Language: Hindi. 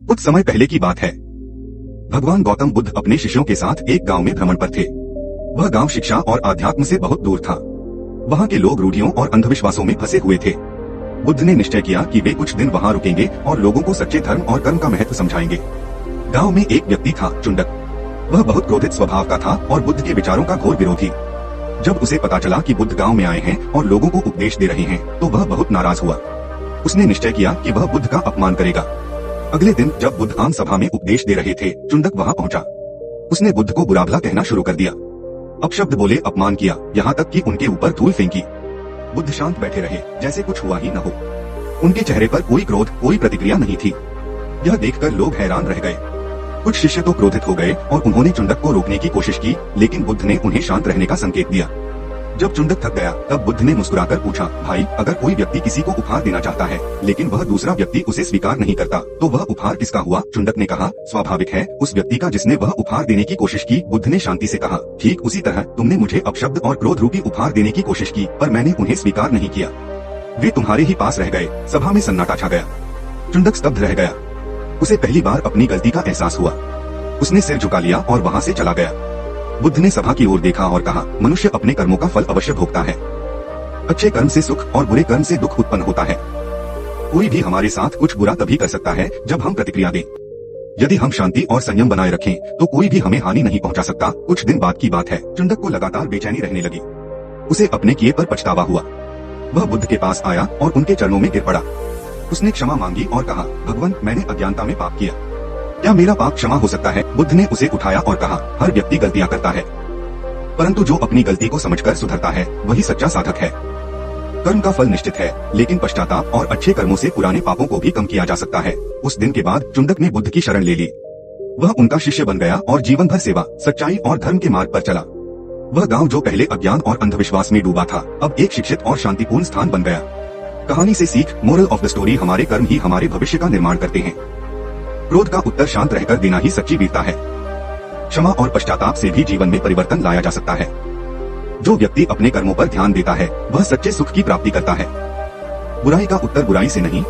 कुछ समय पहले की बात है। भगवान गौतम बुद्ध अपने शिष्यों के साथ एक गांव में भ्रमण पर थे। वह गांव शिक्षा और आध्यात्म से बहुत दूर था। वहां के लोग रूढ़ियों और अंधविश्वासों में फंसे हुए थे। बुद्ध ने निश्चय किया कि वे कुछ दिन वहां रुकेंगे और लोगों को सच्चे धर्म और कर्म का महत्व समझाएंगे। गांव में एक व्यक्ति था, चुंडक। वह बहुत क्रोधित स्वभाव का था और बुद्ध के विचारों का घोर विरोधी। जब उसे पता चला कि बुद्ध गांव में आए हैं और लोगों को उपदेश दे रहे हैं, तो वह बहुत नाराज हुआ। उसने निश्चय किया कि वह बुद्ध का अपमान करेगा। अगले दिन जब बुद्ध आम सभा में उपदेश दे रहे थे, चुंडक वहां पहुंचा। उसने बुद्ध को बुरा भला कहना शुरू कर दिया। अपशब्द बोले, अपमान किया, यहाँ तक कि उनके ऊपर धूल फेंकी। बुद्ध शांत बैठे रहे, जैसे कुछ हुआ ही न हो। उनके चेहरे पर कोई क्रोध, कोई प्रतिक्रिया नहीं थी। यह देखकर लोग हैरान रह गए। कुछ शिष्य तो क्रोधित हो गए और उन्होंने चुंडक को रोकने की कोशिश की, लेकिन बुद्ध ने उन्हें शांत रहने का संकेत दिया। जब चुंडक थक गया, तब बुद्ध ने मुस्कुराकर पूछा, भाई, अगर कोई व्यक्ति किसी को उपहार देना चाहता है, लेकिन वह दूसरा व्यक्ति उसे स्वीकार नहीं करता, तो वह उपहार किसका हुआ? चुंडक ने कहा, स्वाभाविक है, उस व्यक्ति का जिसने वह उपहार देने की कोशिश की। बुद्ध ने शांति से कहा, ठीक उसी तरह तुमने मुझे अपशब्द और क्रोध रूपी उपहार देने की कोशिश की, पर मैंने उन्हें स्वीकार नहीं किया। वे तुम्हारे ही पास रह गए। सभा में सन्नाटा छा गया। चुंडक स्तब्ध रह गया। उसे पहली बार अपनी गलती का एहसास हुआ। उसने सिर झुका लिया और वहां से चला गया। बुद्ध ने सभा की ओर देखा और कहा, मनुष्य अपने कर्मों का फल अवश्य भोगता है। अच्छे कर्म से सुख और बुरे कर्म से दुख उत्पन्न होता है। कोई भी हमारे साथ कुछ बुरा तभी कर सकता है जब हम प्रतिक्रिया दें। यदि हम शांति और संयम बनाए रखें, तो कोई भी हमें हानि नहीं पहुंचा सकता। कुछ दिन बाद की बात है। चुंडक को लगातार बेचैनी रहने लगी। उसे अपने किए पर पछतावा हुआ। वह बुद्ध के पास आया और उनके चरणों में गिर पड़ा। उसने क्षमा मांगी और कहा, भगवान, मैंने अज्ञानता में पाप किया, क्या मेरा पाप क्षमा हो सकता है? बुद्ध ने उसे उठाया और कहा, हर व्यक्ति गलतियां करता है, परंतु जो अपनी गलती को समझकर सुधरता है, वही सच्चा साधक है। कर्म का फल निश्चित है, लेकिन पश्चाताप और अच्छे कर्मों से पुराने पापों को भी कम किया जा सकता है। उस दिन के बाद चुंडक ने बुद्ध की शरण ले ली। वह उनका शिष्य बन गया और जीवन भर सेवा, सच्चाई और धर्म के मार्ग पर चला। वह गांव जो पहले अज्ञान और अंधविश्वास में डूबा था, अब एक शिक्षित और शांतिपूर्ण स्थान बन गया। कहानी से सीख, मोरल ऑफ द स्टोरी, हमारे कर्म ही हमारे भविष्य का निर्माण करते हैं। क्रोध का उत्तर शांत रहकर देना ही सच्ची वीरता है। क्षमा और पश्चाताप से भी जीवन में परिवर्तन लाया जा सकता है। जो व्यक्ति अपने कर्मों पर ध्यान देता है, वह सच्चे सुख की प्राप्ति करता है। बुराई का उत्तर बुराई से नहीं,